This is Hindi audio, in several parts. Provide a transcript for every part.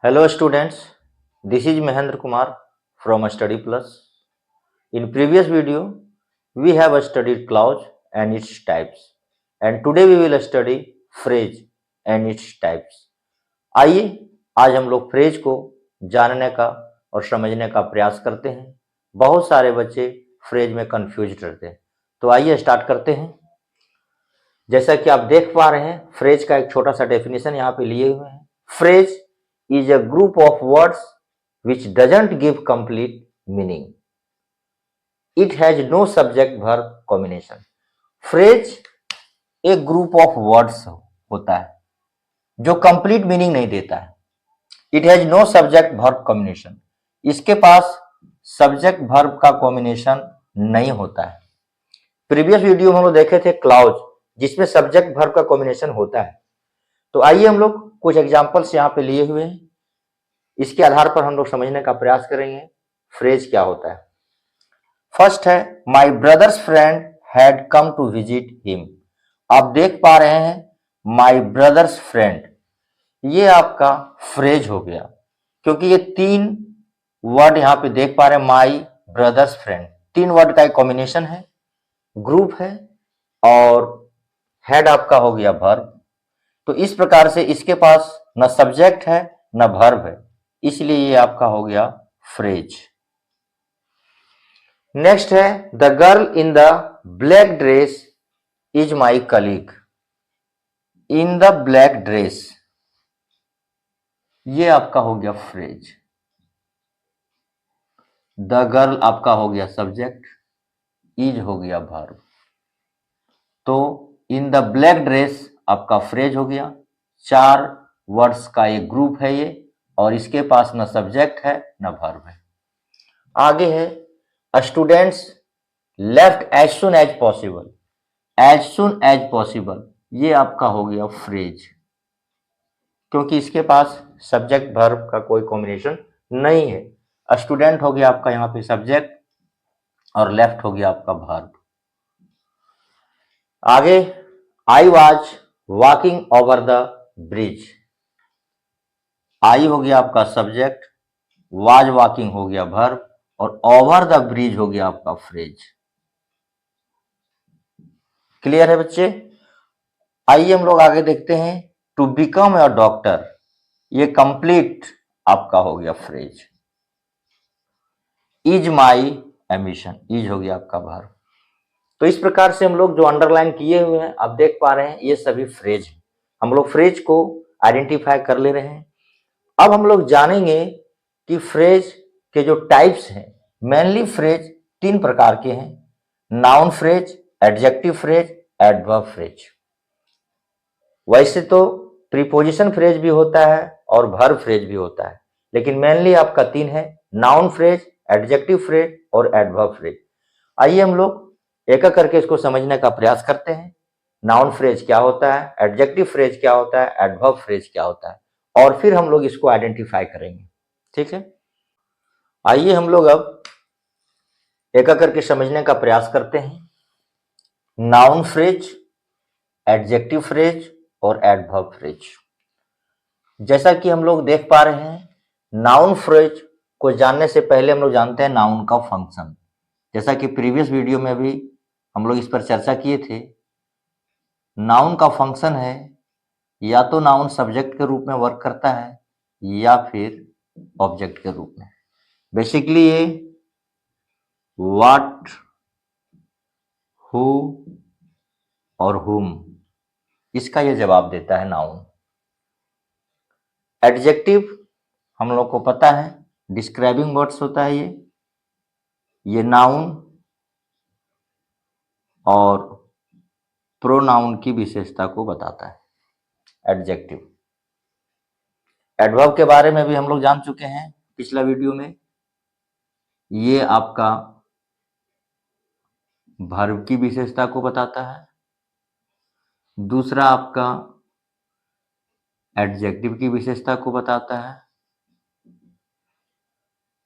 Hello students, this is Mahendra Kumar from Study Plus. In previous video, we have studied clause and its types, and today we will study phrase and its types. आइए आज हम लोग फ्रेज को जानने का और समझने का प्रयास करते हैं। बहुत सारे बच्चे फ्रेज में कंफ्यूज रहते हैं, तो आइए स्टार्ट करते हैं। जैसा कि आप देख पा रहे हैं, फ्रेज का एक छोटा सा डेफिनेशन यहाँ पे लिए हुए हैं। Phrase is a group of words which doesn't give complete meaning. It has no subject verb combination. Phrase एक ग्रुप ऑफ वर्ड्स होता है जो कंप्लीट मीनिंग नहीं देता है। It has no subject verb combination, इसके पास सब्जेक्ट वर्ब का कॉम्बिनेशन नहीं होता है। प्रीवियस वीडियो में हम लोग देखे थे क्लाउज, जिसमें सब्जेक्ट वर्ब का कॉम्बिनेशन होता है। तो आइए हम लोग कुछ एग्जांपल्स यहाँ पे लिए हुए हैं, इसके आधार पर हम लोग समझने का प्रयास करेंगे फ्रेज क्या होता है। फर्स्ट है my brother's friend had come to visit him. आप देख पा रहे हैं माई ब्रदर्स फ्रेंड, ये आपका फ्रेज हो गया, क्योंकि ये तीन वर्ड यहाँ पे देख पा रहे हैं। माई ब्रदर्स फ्रेंड तीन वर्ड का एक कॉम्बिनेशन है, ग्रुप है और हैड आपका हो गया वर्ब। तो इस प्रकार से इसके पास न सब्जेक्ट है न वर्ब है, इसलिए ये आपका हो गया फ्रेज। नेक्स्ट है the girl in the black dress is my colleague. In the black dress, ये आपका हो गया फ्रेज। द गर्ल आपका हो गया सब्जेक्ट, इज हो गया वर्ब। तो इन द ब्लैक ड्रेस आपका फ्रेज हो गया। चार वर्ड्स का एक ग्रुप है ये, और इसके पास न सब्जेक्ट है न वर्ब है। आगे है students left as soon as possible. As soon as possible, ये आपका हो गया फ्रेज, क्योंकि इसके पास सब्जेक्ट वर्ब का कोई कॉम्बिनेशन नहीं है। स्टूडेंट हो गया आपका यहाँ पे सब्जेक्ट और लेफ्ट हो गया आपका वर्ब। आगे I was walking over the bridge. I हो गया आपका सब्जेक्ट, वाज वॉकिंग हो गया वर्ब और ओवर द ब्रिज हो गया आपका फ्रेज। क्लियर है बच्चे? आइए हम लोग आगे देखते हैं टू बिकम अ डॉक्टर, ये कंप्लीट आपका हो गया phrase. Is my ambition, is हो गया आपका वर्ब। तो इस प्रकार से हम लोग जो अंडरलाइन किए हुए हैं आप देख पा रहे हैं, ये सभी फ्रेज हैं। हम लोग फ्रेज को आइडेंटिफाई कर ले रहे हैं। अब हम लोग जानेंगे कि फ्रेज के जो टाइप्स हैं, मेनली फ्रेज तीन प्रकार के हैं, noun phrase, adjective phrase, adverb phrase. वैसे तो प्रीपोजिशन फ्रेज भी होता है और वर्ब फ्रेज भी होता है, लेकिन मेनली आपका तीन है, नाउन फ्रेज, एडजेक्टिव फ्रेज और एडवर्ब फ्रेज। आइए हम लोग एक एक करके इसको समझने का प्रयास करते हैं। नाउन फ्रेज क्या होता है, एडजेक्टिव फ्रेज क्या होता है, एडवर्ब फ्रेज क्या होता है, और फिर हम लोग इसको आइडेंटिफाई करेंगे। ठीक है, आइए हम लोग अब एक एक करके समझने का प्रयास करते हैं। नाउन फ्रेज, एडजेक्टिव फ्रेज और एडवर्ब फ्रेज। जैसा कि हम लोग देख पा रहे हैं, नाउन फ्रेज को जानने से पहले हम लोग जानते हैं नाउन का फंक्शन। जैसा कि प्रीवियस वीडियो में भी हम लोग इस पर चर्चा किए थे, नाउन का फंक्शन है या तो नाउन सब्जेक्ट के रूप में वर्क करता है या फिर ऑब्जेक्ट के रूप में। बेसिकली ये व्हाट, हु और हुम, इसका ये जवाब देता है नाउन। एडजेक्टिव हम लोग को पता है डिस्क्राइबिंग वर्ड्स होता है ये नाउन और प्रोनाउन की विशेषता को बताता है एडजेक्टिव। एडवर्ब के बारे में भी हम लोग जान चुके हैं पिछला वीडियो में, ये आपका वर्ब की विशेषता को बताता है। दूसरा आपका एडजेक्टिव की विशेषता को बताता है।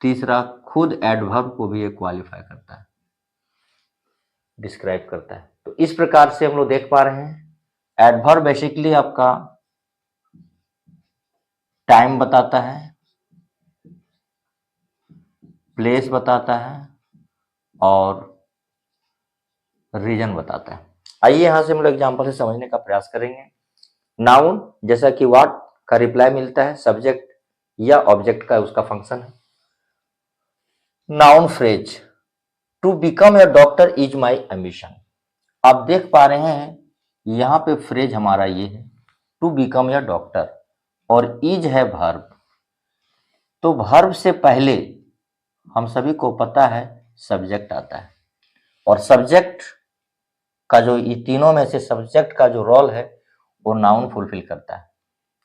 तीसरा खुद एडवर्ब को भी ये क्वालिफाई करता है, डिस्क्राइब करता है। तो इस प्रकार से हम लोग देख पा रहे हैं एडवर्ब बेसिकली आपका टाइम बताता है, प्लेस बताता है और रीजन बताता है। आइए यहां से हम लोग एग्जाम्पल से समझने का प्रयास करेंगे। नाउन जैसा कि व्हाट का रिप्लाई मिलता है, सब्जेक्ट या ऑब्जेक्ट का उसका फंक्शन है। Noun phrase, to become a doctor is my ambition. आप देख पा रहे हैं यहाँ पे फ्रेज हमारा ये है, टू बिकम ए डॉक्टर, और इज है वर्ब। तो वर्ब से पहले हम सभी को पता है सब्जेक्ट आता है, और सब्जेक्ट का जो ये तीनों में से सब्जेक्ट का जो रोल है वो नाउन फुलफिल करता है।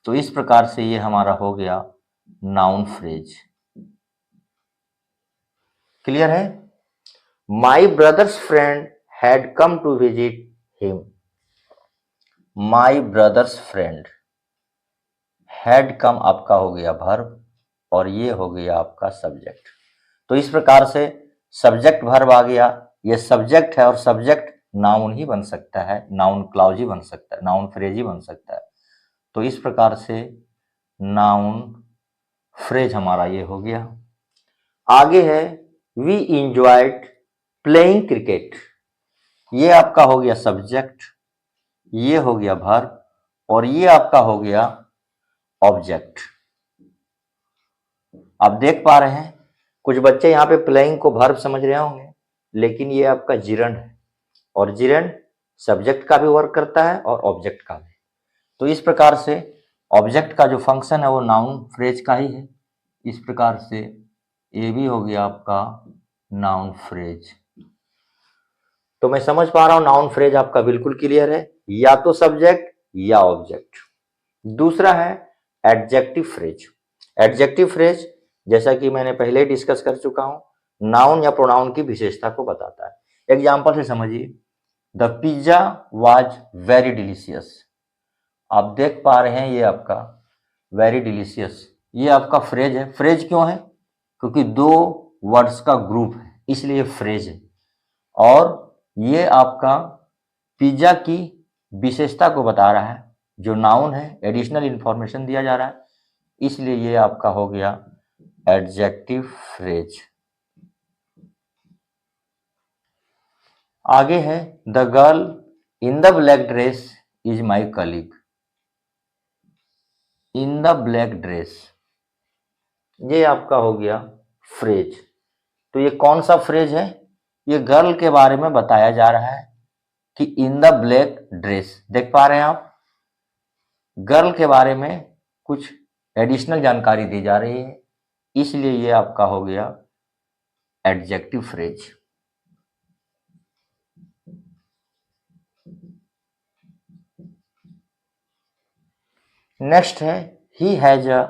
तो इस प्रकार से ये हमारा हो गया नाउन फ्रेज। क्लियर है? My brother's friend had come to visit him. My brother's friend, had come आपका हो गया वर्ब और ये हो गया आपका सब्जेक्ट। तो इस प्रकार से सब्जेक्ट वर्ब आ गया, ये सब्जेक्ट है और सब्जेक्ट नाउन ही बन सकता है, नाउन क्लाउज ही बन सकता है, नाउन फ्रेज ही बन सकता है। तो इस प्रकार से नाउन फ्रेज हमारा ये हो गया। आगे है वी इंजॉयड प्लेइंग क्रिकेट। ये आपका हो गया सब्जेक्ट, ये हो गया वर्ब और ये आपका हो गया ऑब्जेक्ट। आप देख पा रहे हैं कुछ बच्चे यहाँ पे प्लेइंग को वर्ब समझ रहे होंगे, लेकिन ये आपका जिरंड है, और जिरंड सब्जेक्ट का भी वर्क करता है और ऑब्जेक्ट का भी। तो इस प्रकार से ऑब्जेक्ट का जो फंक्शन है वो नाउन फ्रेज का ही है। इस प्रकार से ये भी हो गया आपका नाउन फ्रेज। तो मैं समझ पा रहा हूं नाउन फ्रेज आपका बिल्कुल क्लियर है, या तो सब्जेक्ट या ऑब्जेक्ट। दूसरा है एडजेक्टिव फ्रेज। एडजेक्टिव फ्रेज जैसा कि मैंने पहले ही डिस्कस कर चुका हूं, नाउन या प्रोनाउन की विशेषता को बताता है। एग्जाम्पल से समझिए, the pizza was very delicious. आप देख पा रहे हैं ये आपका वेरी डिलीशियस, ये आपका फ्रेज है। फ्रेज क्यों है? क्योंकि दो वर्ड्स का ग्रुप है, इसलिए फ्रेज है। और ये आपका पिज्जा की विशेषता को बता रहा है, जो नाउन है, एडिशनल इंफॉर्मेशन दिया जा रहा है, इसलिए ये आपका हो गया एडजेक्टिव फ्रेज। आगे है the girl in the black dress is my colleague. In the black dress, ये आपका हो गया फ्रेज। तो ये कौन सा फ्रेज है? ये गर्ल के बारे में बताया जा रहा है कि इन द ब्लैक ड्रेस। देख पा रहे हैं आप, गर्ल के बारे में कुछ एडिशनल जानकारी दी जा रही है, इसलिए ये आपका हो गया एडजेक्टिव फ्रेज। नेक्स्ट है he has a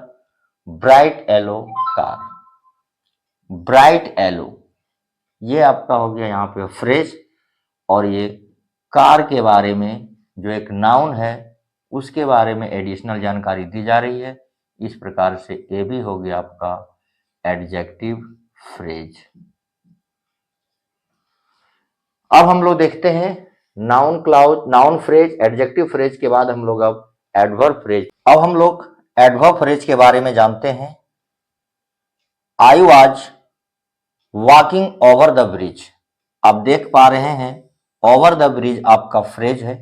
bright yellow car. Bright yellow, ये आपका हो गया यहाँ पे फ्रेज, और ये कार के बारे में जो एक नाउन है उसके बारे में एडिशनल जानकारी दी जा रही है। इस प्रकार से ये भी हो गया आपका एडजेक्टिव फ्रेज। अब हम लोग देखते हैं noun clause, noun phrase, adjective phrase के बाद हम लोग अब एडवर्ब फ्रेज। अब हम लोग एडवर्ब फ्रेज के बारे में जानते हैं। I was walking over the bridge. आप देख पा रहे हैं ओवर द ब्रिज आपका फ्रेज है,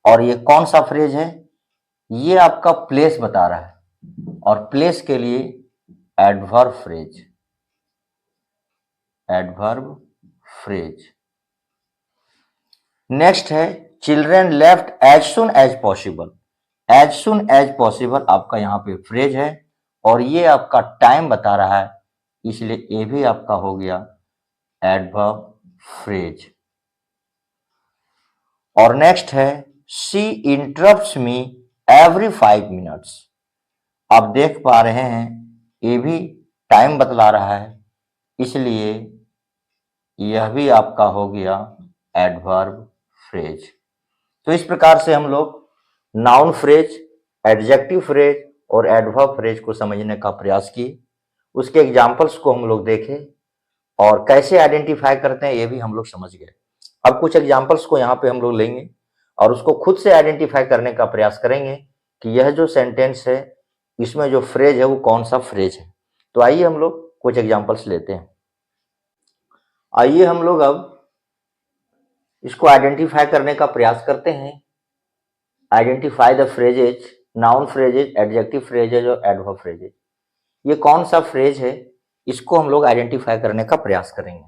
और ये कौन सा फ्रेज है? ये आपका प्लेस बता रहा है, और प्लेस के लिए adverb phrase, adverb phrase. Next है children left as soon as possible. As soon as possible आपका यहाँ पे फ्रेज है, और ये आपका टाइम बता रहा है, इसलिए ये भी आपका हो गया एडवर्ब फ्रेज। और नेक्स्ट है she interrupts me every 5 minutes. आप देख पा रहे हैं ये भी टाइम बतला रहा है, इसलिए यह भी आपका हो गया एडवर्ब फ्रेज। तो इस प्रकार से हम लोग नाउन फ्रेज, एडजेक्टिव फ्रेज और एडवर्ब फ्रेज को समझने का प्रयास किए। उसके एग्जाम्पल्स को हम लोग देखे और कैसे आइडेंटिफाई करते हैं ये भी हम लोग समझ गए। अब कुछ एग्जाम्पल्स को यहाँ पे हम लोग लेंगे और उसको खुद से आइडेंटिफाई करने का प्रयास करेंगे कि यह जो सेंटेंस है इसमें जो फ्रेज है वो कौन सा फ्रेज है। तो आइए हम लोग कुछ एग्जाम्पल्स लेते हैं। आइए हम लोग अब इसको आइडेंटिफाई करने का प्रयास करते हैं। Identify the phrases, noun phrases, adjective phrases और एडवर्ब फ्रेजेज। ये कौन सा फ्रेज है, इसको हम लोग आइडेंटिफाई करने का प्रयास करेंगे।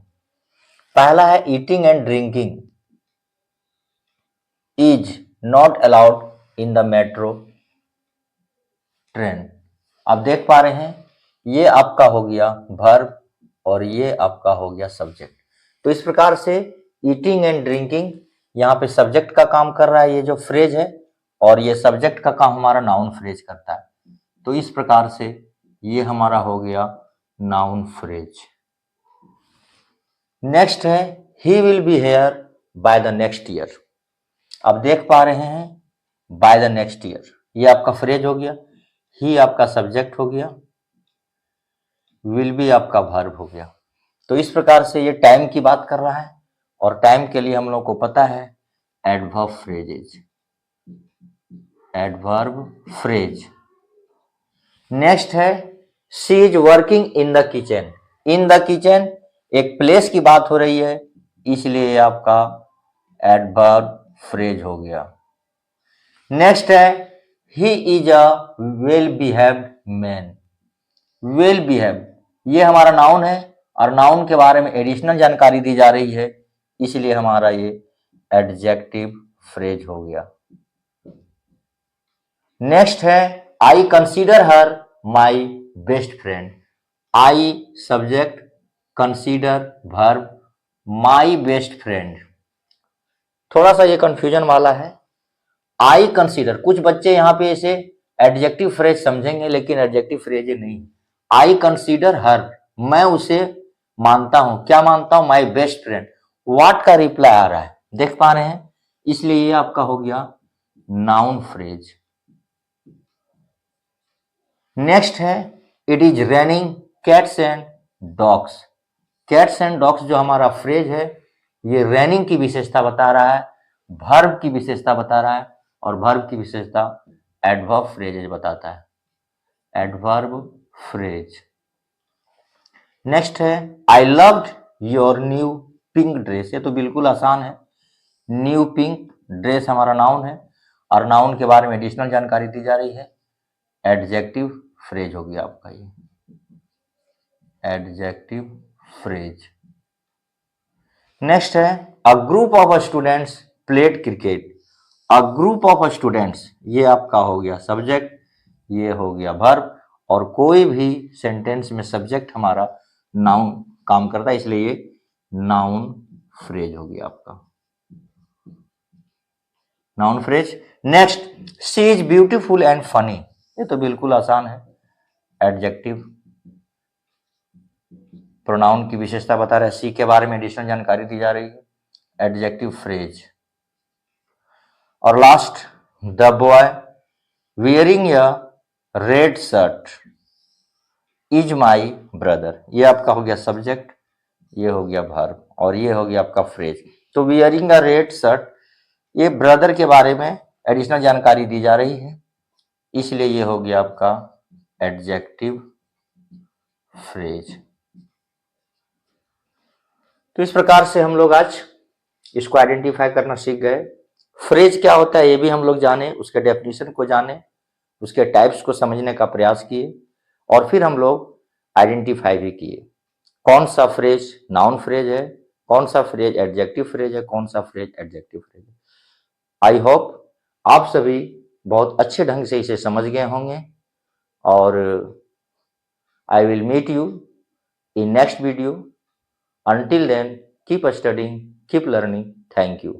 पहला है eating and drinking is not allowed in the metro train. आप देख पा रहे हैं ये आपका हो गया वर्ब और ये आपका हो गया सब्जेक्ट। तो इस प्रकार से ईटिंग एंड ड्रिंकिंग यहाँ पे सब्जेक्ट का काम कर रहा है, ये जो फ्रेज है, और ये सब्जेक्ट का काम हमारा नाउन फ्रेज करता है। तो इस प्रकार से ये हमारा हो गया नाउन फ्रेज। नेक्स्ट है he will be here by the next year. आप देख पा रहे हैं बाय द नेक्स्ट ईयर, ये आपका फ्रेज हो गया, ही आपका सब्जेक्ट हो गया, विल बी आपका वर्ब हो गया। तो इस प्रकार से ये टाइम की बात कर रहा है, और टाइम के लिए हम लोग को पता है adverb phrases, adverb phrase. Next है she is working in the kitchen. In the kitchen एक प्लेस की बात हो रही है, इसलिए आपका एडवर्ब फ्रेज हो गया। नेक्स्ट है he is a well behaved man. Well behaved ये हमारा नाउन है, और नाउन के बारे में एडिशनल जानकारी दी जा रही है, इसलिए हमारा ये एडजेक्टिव फ्रेज हो गया। नेक्स्ट है I consider her my best friend. I subject, consider verb, my best friend. थोड़ा सा ये कंफ्यूजन वाला है। आई कंसीडर, कुछ बच्चे यहाँ पे इसे एडजेक्टिव फ्रेज समझेंगे, लेकिन एडजेक्टिव फ्रेज ये नहीं। आई कंसीडर हर, मैं उसे मानता हूं। क्या मानता हूं? My best friend. व्हाट का रिप्लाई आ रहा है, देख पा रहे हैं, इसलिए ये आपका हो गया नाउन फ्रेज। नेक्स्ट है it is raining cats and dogs. Cats and dogs जो हमारा फ्रेज है, ये रेनिंग की विशेषता बता रहा है, वर्ब की विशेषता बता रहा है, और वर्ब की विशेषता एडवर्ब फ्रेज बताता है, एडवर्ब फ्रेज। नेक्स्ट है I loved your new pink dress. ये तो बिल्कुल आसान है, न्यू पिंक ड्रेस हमारा नाउन है, और नाउन के बारे में एडिशनल जानकारी दी जा रही है, एडजेक्टिव फ्रेज हो गया आपका ये, एडजेक्टिव फ्रेज। नेक्स्ट है a group of students played cricket. A group of students ये आपका हो गया सब्जेक्ट, ये हो गया वर्ब, और कोई भी सेंटेंस में सब्जेक्ट हमारा नाउन काम करता है, इसलिए ये नाउन फ्रेज हो गया आपका, noun phrase. Next she is beautiful and funny. ये तो बिल्कुल आसान है, एडजेक्टिव। प्रोनाउन की विशेषता बता रहा है, सी के बारे में एडिशनल जानकारी दी जा रही है, एडजेक्टिव फ्रेज। और last the boy wearing a red shirt is my brother. ये आपका हो गया सब्जेक्ट, ये हो गया वर्ब, और ये हो गया आपका फ्रेज। तो वियरिंग अ रेड शर्ट, ये ब्रदर के बारे में एडिशनल जानकारी दी जा रही है, इसलिए ये हो गया आपका एडजेक्टिव फ्रेज। तो इस प्रकार से हम लोग आज इसको आइडेंटिफाई करना सीख गए। फ्रेज क्या होता है ये भी हम लोग जाने, उसके डेफिनेशन को जाने, उसके टाइप्स को समझने का प्रयास किए, और फिर हम लोग आइडेंटिफाई भी किए कौन सा फ्रेज नाउन फ्रेज है, कौन सा फ्रेज एडजेक्टिव फ्रेज है, कौन सा फ्रेज एडजेक्टिव फ्रेज है। आई होप आप सभी बहुत अच्छे ढंग से इसे समझ गए होंगे, और I will meet you in next video. Until then, keep studying, keep learning. Thank you.